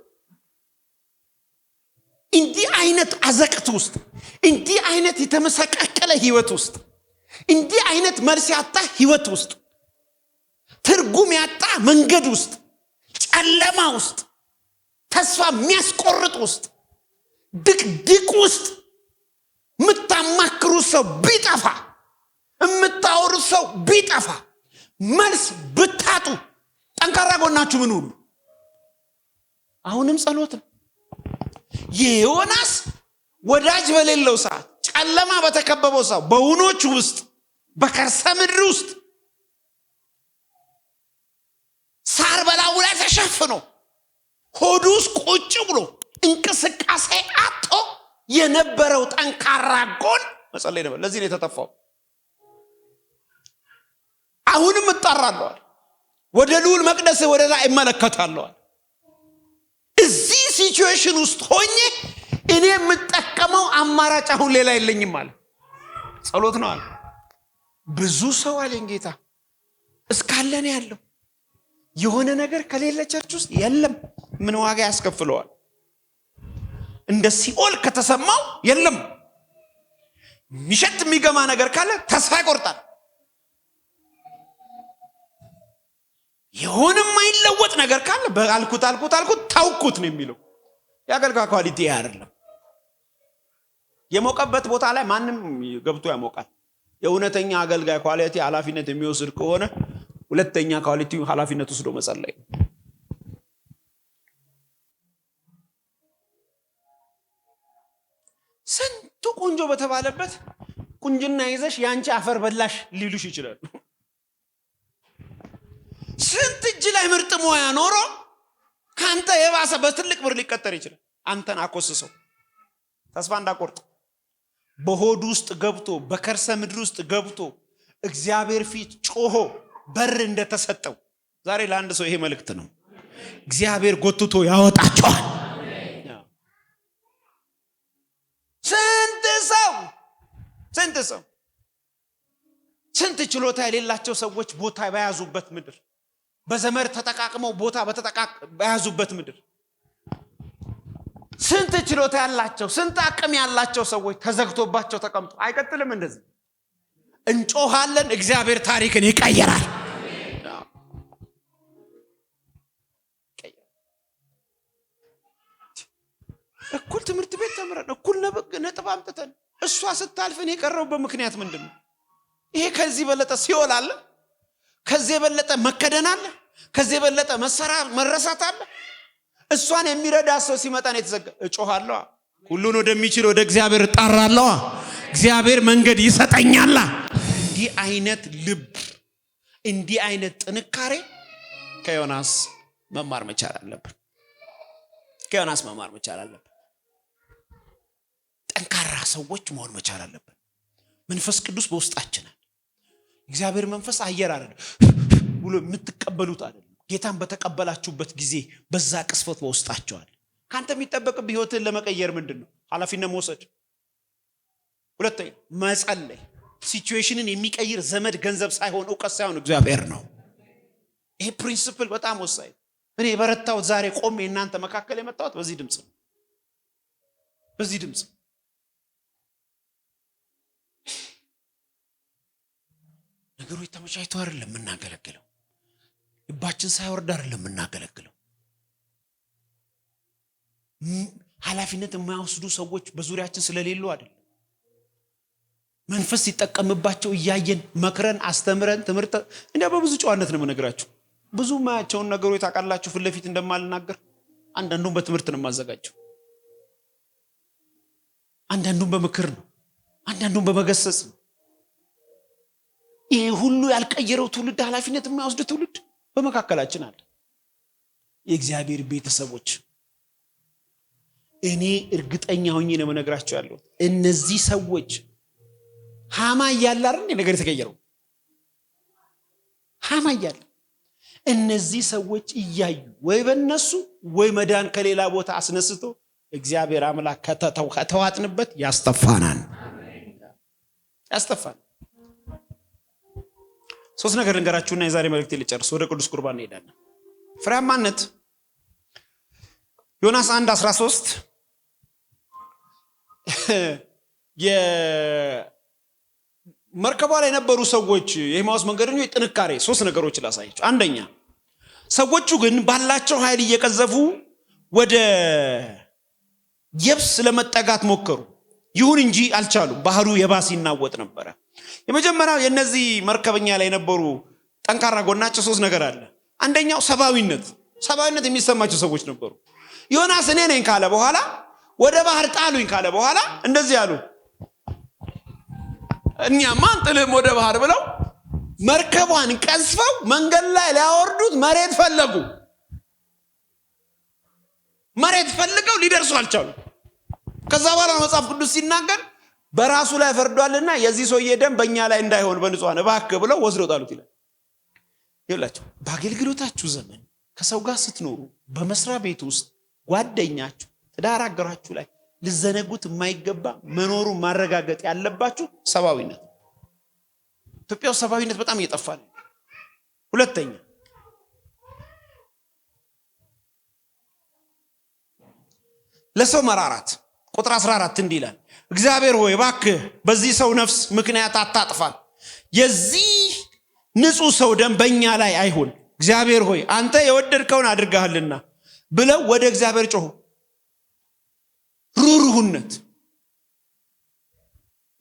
እንዲህ አይነት አዘቅት ውስጥ፣ እንዲህ አይነት የተመሰቃቀለ ህይወት ውስጥ፣ እንዲህ አይነት መልስ ያጣ ህይወት ውስጥ፣ ትርጉም ያጣ መንገድ ውስጥ፣ ጨለማ ውስጥ፣ ተስፋ የሚያስቆርጥ ውስጥ፣ ድቅድቅ ውስጥ የምታማክሩ ሰው ቢጠፋ፣ የምታወሩ ሰው ቢጠፋ፣ መልስ ብታጡ ጠንካራ ጎናችሁ ምን ሁሉ? አሁንም ጸሎት ነው። የዮናስ ወዳጅ በሌለው ሰዓት፣ ጨለማ በተከበበው ሰዓት፣ በውኖች ውስጥ፣ በከርሰ ምድር ውስጥ ሳር በላዩ ላይ ተሸፍኖ ሆዱ ውስጥ ቁጭ ብሎ እንቅስቃሴ አጥቶ የነበረው ጠንካራ ጎን መጸለይ ነበር። ለዚህ ነው የተጠፋው። አሁንም እጣራለሁ፣ ወደ ልዑል መቅደስ ወደ ላይ እመለከታለሁ። እዚህ ሲቹዌሽን ውስጥ ሆኜ እኔ የምጠቀመው አማራጭ አሁን ሌላ የለኝም አለ። ጸሎት ነው አለ። ብዙ ሰው አለኝ ጌታ እስካለን ያለው የሆነ ነገር ከሌለ ቸርች ውስጥ የለም። ምን ዋጋ ያስከፍለዋል? እንደ ሲኦል ከተሰማው የለም። ሚሸት የሚገማ ነገር ካለ ተስፋ ይቆርጣል። የሆነ የማይለወጥ ነገር ካለ በአልኩት ታውኩት ነው የሚለው። የአገልጋይ ኳሊቲ አይደለም። የሞቀበት ቦታ ላይ ማንም ገብቶ ያሞቃል። የእውነተኛ አገልጋይ ኳሊቲ ኃላፊነት የሚወስድ ከሆነ ሁለተኛ ኳሊቲ ኃላፊነት ወስዶ መጸለይ። ስንቱ ቆንጆ በተባለበት ቁንጅና ይዘሽ ያንቺ አፈር በላሽ ሊሉሽ ይችላሉ። ስንት እጅ ላይ ምርጥ ሙያ ኖሮ ካንተ የባሰ በትልቅ ብር ሊቀጠር ይችላል። አንተን አኮስሰው ተስፋ እንዳቆርጥ በሆድ ውስጥ ገብቶ በከርሰ ምድር ውስጥ ገብቶ እግዚአብሔር ፊት ጮሆ በር እንደተሰጠው ዛሬ ለአንድ ሰው ይሄ መልእክት ነው። እግዚአብሔር ጎትቶ ያወጣቸዋል። ስንት ሰው ስንት ችሎታ የሌላቸው ሰዎች ቦታ በያዙበት ምድር፣ በዘመር ተጠቃቅመው ቦታ በያዙበት ምድር፣ ስንት ችሎታ ያላቸው ስንት አቅም ያላቸው ሰዎች ተዘግቶባቸው ተቀምጦ አይቀጥልም። እንደዚህ እንጮሃለን፣ እግዚአብሔር ታሪክን ይቀየራል። እኩል ትምህርት ቤት ተምረን እኩል ነጥብ አምጥተን እሷ ስታልፍን የቀረውበት ምክንያት ምንድነው? ይሄ ከዚህ በለጠ ሲኦል አለ? ከዚህ የበለጠ መከደን አለ? ከዚህ የበለጠ መረሳት አለ? እሷን የሚረዳ ሰው ሲመጣ ነው የተዘጋ። እጮሃለሁ፣ ሁሉን ወደሚችል ወደ እግዚአብሔር እጣራለሁ፣ እግዚአብሔር መንገድ ይሰጠኛል። እንዲህ አይነት ልብ፣ እንዲህ አይነት ጥንካሬ ከዮናስ መማር መቻል አለብን። ከዮናስ መማር መቻል አለብን። ጠንካራ ሰዎች መሆን መቻል አለብን። መንፈስ ቅዱስ በውስጣችን አለ። እግዚአብሔር መንፈስ አየር አይደለም ብሎ የምትቀበሉት አይደለም። ጌታን በተቀበላችሁበት ጊዜ በዛ ቅስፈት በውስጣችሁ አለ። ካንተ የሚጠበቅብህ ህይወትን ለመቀየር ምንድነው? ኃላፊነት መውሰድ። ሁለተኛ መጸለይ። ሲቹዌሽንን የሚቀይር ዘመድ፣ ገንዘብ ሳይሆን ዕውቀት ሳይሆን እግዚአብሔር ነው። ይሄ ፕሪንሲፕል በጣም ወሳኝ። እኔ የበረታሁት ዛሬ ቆሜ እናንተ መካከል የመጣሁት በዚህ ድምጽ ነው። በዚህ ድምጽ ነገሮች ተመቻችተው አይደለም የምናገለግለው። ልባችን ሳይወርድ አይደለም የምናገለግለው። ኃላፊነት የማይወስዱ ሰዎች በዙሪያችን ስለሌሉ አይደለም። መንፈስ ሲጠቀምባቸው እያየን መክረን አስተምረን ትምህርት እንደ በብዙ ጨዋነት ነው የምነግራችሁ። ብዙ ማያቸውን ነገሮች ታውቃላችሁ። ፊት ለፊት እንደማልናገር አንዳንዱን በትምህርት ነው የማዘጋጀው፣ አንዳንዱን በምክር ነው፣ አንዳንዱን በመገሰጽ ነው። ይሄ ሁሉ ያልቀየረው ትውልድ፣ ኃላፊነት የማይወስድ ትውልድ በመካከላችን አለ። የእግዚአብሔር ቤተሰቦች እኔ እርግጠኛ ሆኜ ነው የምነግራችሁ ያለው እነዚህ ሰዎች ሃማ እያለ አይደል ነገር የተቀየረው? ሃማ እያለ እነዚህ ሰዎች እያዩ ወይ በእነሱ ወይ መዳን ከሌላ ቦታ አስነስቶ እግዚአብሔር አምላክ ከተዋጥንበት ያስተፋናል። ሶስት ነገር ልንገራችሁና የዛሬ መልእክት ልጨርስ፣ ወደ ቅዱስ ቁርባን እንሄዳለን። ፍሬያማነት ዮናስ 1:13 የመርከቧ ላይ የነበሩ ሰዎች የኤማሁስ መንገደኞች ጥንካሬ ሶስት ነገሮች ላሳያችሁ። አንደኛ ሰዎቹ ግን ባላቸው ኃይል እየቀዘፉ ወደ የብስ ለመጠጋት ሞከሩ። ይሁን እንጂ አልቻሉም። ባህሩ የባስ ይናወጥ ነበረ። የመጀመሪያው የነዚህ መርከበኛ ላይ የነበሩ ጠንካራ ጎናቸው ሶስት ነገር አለ። አንደኛው ሰብአዊነት የሚሰማቸው ሰዎች ነበሩ። ዮናስ እኔ ነኝ ካለ በኋላ ወደ ባህር ጣሉኝ ካለ በኋላ እንደዚህ ያሉ እኛማ አንጥልም ወደ ባህር ብለው መርከቧን ቀዝፈው መንገድ ላይ ሊያወርዱት መሬት ፈልገው ሊደርሱ አልቻሉ። ከዛ በኋላ መጽሐፍ ቅዱስ ሲናገር በራሱ ላይ ፈርዷልና የዚህ ሰውዬ ደም በእኛ ላይ እንዳይሆን በንጹሃን እባክህ ብለው ወስደው ጣሉት ይላል። ይላችሁ በአገልግሎታችሁ ዘመን ከሰው ጋር ስትኖሩ በመስሪያ ቤት ውስጥ ጓደኛችሁ፣ ትዳር አጋራችሁ ላይ ልዘነጉት የማይገባ መኖሩን ማረጋገጥ ያለባችሁ ሰብአዊነት። ኢትዮጵያ ውስጥ ሰብአዊነት በጣም እየጠፋ ነው። ሁለተኛ ለሰው መራራት። ቁጥር 14 እንዲህ ይላል፣ እግዚአብሔር ሆይ እባክህ በዚህ ሰው ነፍስ ምክንያት አታጥፋን፣ የዚህ ንጹህ ሰው ደም በእኛ ላይ አይሁን፣ እግዚአብሔር ሆይ አንተ የወደድከውን አድርገሃልና ብለው ወደ እግዚአብሔር ጮሁ። ሩሩህነት፣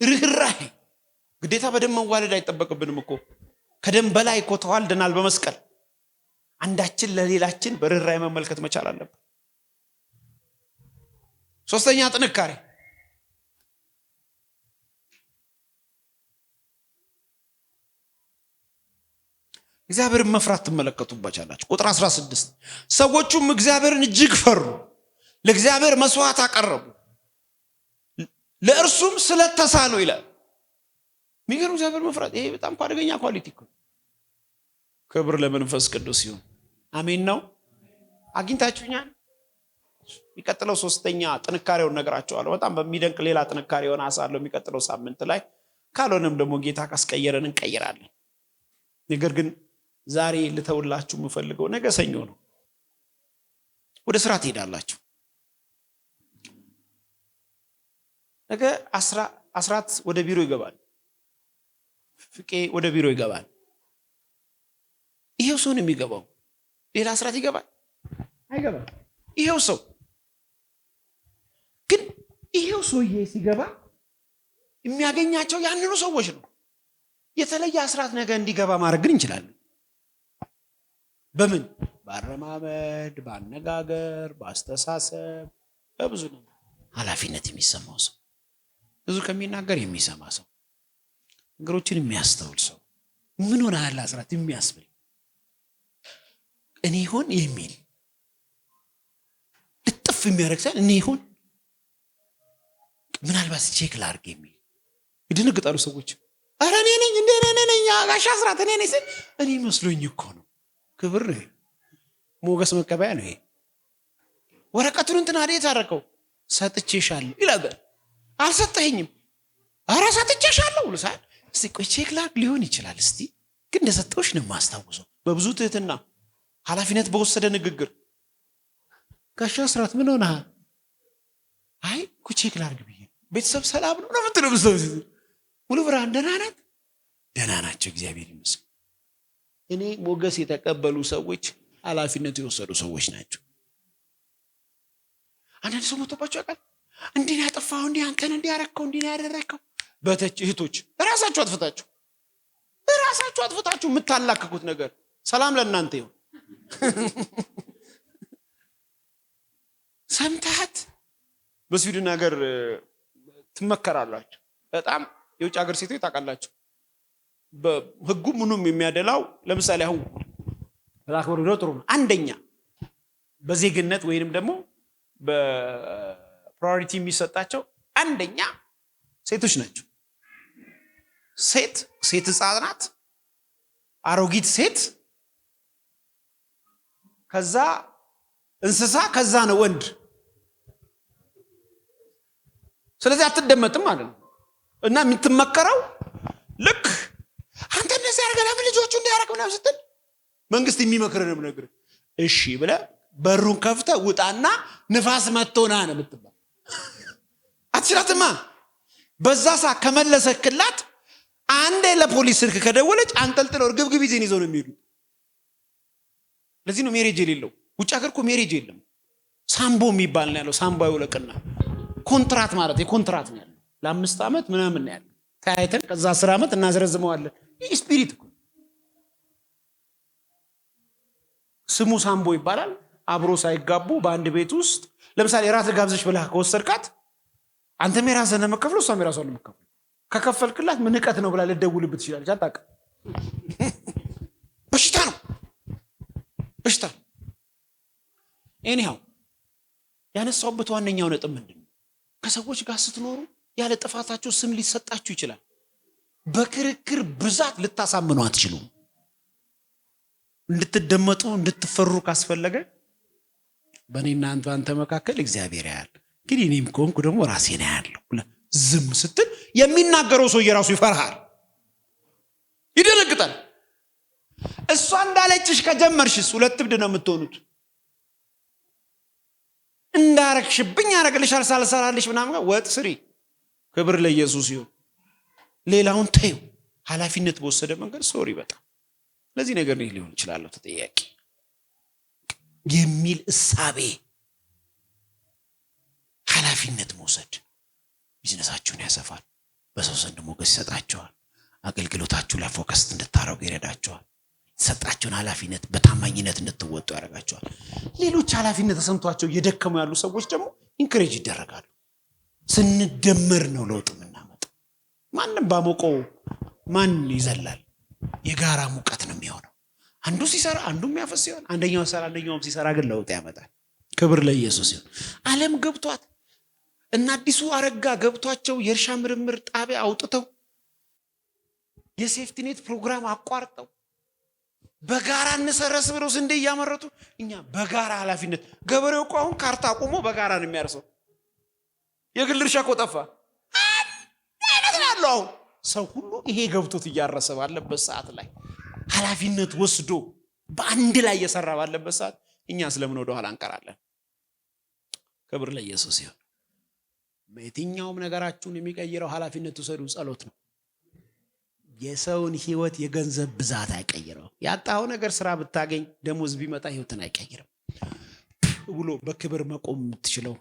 ርህራሄ። ግዴታ በደም መዋለድ አይጠበቅብንም እኮ። ከደም በላይ እኮ ተዋልደናል በመስቀል። አንዳችን ለሌላችን በርህራሄ መመልከት መቻል አለብን። ሶስተኛ ጥንካሬ። እግዚአብሔርን መፍራት ትመለከቱባቻላችሁ። ቁጥር 16 ሰዎቹም እግዚአብሔርን እጅግ ፈሩ፣ ለእግዚአብሔር መስዋዕት አቀረቡ፣ ለእርሱም ስለተሳሉ ይላል። የሚገርም እግዚአብሔር መፍራት። ይሄ በጣም አደገኛ ኳሊቲ እኮ። ክብር ለመንፈስ ቅዱስ ይሁን። አሜን ነው። አግኝታችሁኛል። የሚቀጥለው ሶስተኛ ጥንካሬውን ነገራቸዋለሁ። በጣም በሚደንቅ ሌላ ጥንካሬ የሆነ አሳለው የሚቀጥለው ሳምንት ላይ፣ ካልሆነም ደግሞ ጌታ ካስቀየረን እንቀይራለን። ነገር ግን ዛሬ ልተውላችሁ የምፈልገው ነገ ሰኞ ነው። ወደ ስራ ትሄዳላችሁ። ነገ አስራት ወደ ቢሮ ይገባል። ፍቄ ወደ ቢሮ ይገባል። ይሄው ሰው ነው የሚገባው። ሌላ አስራት ይገባል አይገባም? ይሄው ሰው ግን ይሄው ሰውዬ ሲገባ የሚያገኛቸው ያንኑ ሰዎች ነው። የተለየ አስራት ነገ እንዲገባ ማድረግ ግን እንችላለን። በምን? በአረማመድ፣ በአነጋገር፣ በአስተሳሰብ፣ በብዙ ነው። ኃላፊነት የሚሰማው ሰው፣ ብዙ ከሚናገር የሚሰማ ሰው፣ ነገሮችን የሚያስተውል ሰው፣ ምን ሆነ ያለ አስራት የሚያስብል እኔ ይሆን የሚል ልጥፍ የሚያደርግ ሰው እኔ ይሆን ምናልባት ቼክ ላድርግ የሚል ይደነግጣሉ ሰዎች። አረ እኔ ነኝ እንደ እኔ ነኝ ጋሽ አስራት እኔ ነኝ። እኔ መስሎኝ እኮ ነው። ክብር ነው፣ ሞገስ መቀበያ ነው። ይሄ ወረቀቱን እንትን አዴት አደረከው ሰጥቼሻለሁ ይላል። አልሰጠኸኝም። አረ ሰጥቼሻለሁ ልሳል። እስቲ ቆይ ቼክ ላድርግ ሊሆን ይችላል። እስቲ ግን እንደሰጠሁሽ ነው የማስታውሰው። በብዙ ትህትና ኃላፊነት በወሰደ ንግግር ጋሽ አስራት ምን ሆነሃል? አይ እኮ ቼክ ላድርግ ብዬ። ቤተሰብ ሰላም ነው ምትለው? ሙሉ ብርሃን ደህና ናት? ደህና ናቸው እግዚአብሔር ይመስገን። እኔ ሞገስ የተቀበሉ ሰዎች ኃላፊነት የወሰዱ ሰዎች ናቸው። አንዳንድ ሰው መጥቶባቸው ያውቃል። እንዲህ ያጠፋው፣ እንዲህ አንተን እንዲህ ያረከው፣ እንዲህ ያደረከው። በተች እህቶች ራሳችሁ አጥፍታችሁ የምታላክኩት ነገር ሰላም ለእናንተ ይሁን። ሰምታት በስዊድን ሀገር ትመከራላችሁ። በጣም የውጭ ሀገር ሴቶች ታውቃላችሁ። በህጉ ምኑም የሚያደላው ለምሳሌ አሁን ላክብሩ ነው ጥሩ ነው። አንደኛ በዜግነት ወይንም ደግሞ ፕራዮሪቲ የሚሰጣቸው አንደኛ ሴቶች ናቸው። ሴት ሕፃናት፣ አሮጊት ሴት፣ ከዛ እንስሳ፣ ከዛ ነው ወንድ። ስለዚህ አትደመጥም ማለት ነው። እና የምትመከረው ልክ አንተ እንደዚህ ያደርገ ለምን ልጆቹ እንዲያደርግ ምናምን ስትል መንግስት የሚመክርንም ነገር እሺ ብለህ በሩን ከፍተህ ውጣና ንፋስ መጥቶና ነው የምትባል። አትችላትማ። በዛ ሰዓት ከመለሰክላት አንዴ ለፖሊስ ስልክ ከደወለች አንጠልጥለው እርግብግብ ይዘን ይዘው ነው የሚሄዱት። ለዚህ ነው ሜሬጅ የሌለው። ውጭ ሀገር እኮ ሜሬጅ የለም። ሳምቦ የሚባል ነው ያለው። ሳምቦ ይውለቅና ኮንትራት ማለት የኮንትራት ነው ያለው። ለ5 ዓመት ምናምን ነው ያለው። ታይተን ከዛ 10 ዓመት እናዝረዝመዋለን። ይህ ስፒሪት እኮ ስሙ ሳምቦ ይባላል። አብሮ ሳይጋቡ በአንድ ቤት ውስጥ ለምሳሌ ራት ጋብዘሽ ብለህ ከወሰድካት አንተም የራስህን ነው የምትከፍለው፣ እሷም የራሷን ነው የምትከፍለው። ከከፈልክላት ምን ንቀት ነው ብላ ልትደውልብህ ትችላለች። አታውቅም። በሽታ ነው በሽታ። ኤኒሃው ያነሳውበት ዋነኛው ነጥብ ምንድን ነው? ከሰዎች ጋር ስትኖሩ ያለ ጥፋታቸው ስም ሊሰጣችሁ ይችላል። በክርክር ብዛት ልታሳምኑ አትችሉም። እንድትደመጡ እንድትፈሩ ካስፈለገ በእኔና አንተ መካከል እግዚአብሔር ያያል፣ ግን እኔም ከሆንኩ ደግሞ ራሴ ነው ያለው። ዝም ስትል የሚናገረው ሰው የራሱ ይፈርሃል፣ ይደነግጣል። እሷ እንዳለችሽ ከጀመርሽስ 2 እብድ ነው የምትሆኑት። እንዳረክሽብኝ ያረግልሻል ሳልሰራልሽ ምናምን ወጥ ስሪ። ክብር ለኢየሱስ ይሁን። ሌላውን ተይው። ኃላፊነት በወሰደ መንገድ ሶሪ በጣም ለዚህ ነገር ነው ሊሆን ይችላል ተጠያቂ የሚል እሳቤ፣ ኃላፊነት መውሰድ ቢዝነሳችሁን ያሰፋል፣ በሰው ዘንድ ሞገስ ይሰጣችኋል፣ አገልግሎታችሁ ላይ ፎከስ እንድታረጉ ይረዳችኋል፣ የተሰጣችሁን ኃላፊነት በታማኝነት እንድትወጡ ያደርጋችኋል። ሌሎች ኃላፊነት ተሰምቷቸው የደከሙ ያሉ ሰዎች ደግሞ ኢንክሬጅ ይደረጋሉ። ስንደመር ነው ለውጥ የምናመጣው። ማንም ባሞቀው ማን ይዘላል? የጋራ ሙቀት ነው የሚሆነው። አንዱ ሲሰራ አንዱ የሚያፈስ ሲሆን፣ አንደኛው ሲሰራ አንደኛውም ሲሰራ ግን ለውጥ ያመጣል። ክብር ለኢየሱስ ይሁን። ዓለም ገብቷት እና አዲሱ አረጋ ገብቷቸው የእርሻ ምርምር ጣቢያ አውጥተው የሴፍቲኔት ፕሮግራም አቋርጠው በጋራ እንሰረስ ብለው ስንዴ እያመረቱ እኛ በጋራ ኃላፊነት። ገበሬው እኮ አሁን ካርታ አቁሞ በጋራ ነው የሚያርሰው። የግል እርሻ እኮ ጠፋ። አይነት ያለው አሁን ሰው ሁሉ ይሄ ገብቶት እያረሰ ባለበት ሰዓት ላይ ኃላፊነት ወስዶ በአንድ ላይ እየሰራ ባለበት ሰዓት እኛ ስለምን ወደ ኋላ እንቀራለን? ክብር ለኢየሱስ ይሁን። በየትኛውም ነገራችሁን የሚቀይረው ኃላፊነት ውሰዱ። ጸሎት ነው። የሰውን ህይወት የገንዘብ ብዛት አይቀይረው። ያጣው ነገር ስራ ብታገኝ ደሞዝ ቢመጣ ህይወትን አይቀይረው ብሎ በክብር መቆም የምትችለው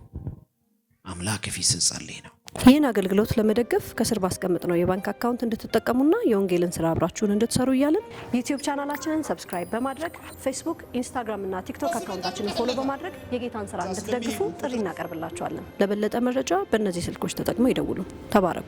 አምላክ ፊት ስትጸልይ ነው። ይህን አገልግሎት ለመደገፍ ከስር ባስቀምጥ ነው የባንክ አካውንት እንድትጠቀሙና የወንጌልን ስራ አብራችሁን እንድትሰሩ እያልን ዩቲዩብ ቻናላችንን ሰብስክራይብ በማድረግ ፌስቡክ፣ ኢንስታግራም እና ቲክቶክ አካውንታችንን ፎሎ በማድረግ የጌታን ስራ እንድትደግፉ ጥሪ እናቀርብላችኋለን። ለበለጠ መረጃ በእነዚህ ስልኮች ተጠቅመው ይደውሉ። ተባረኩ።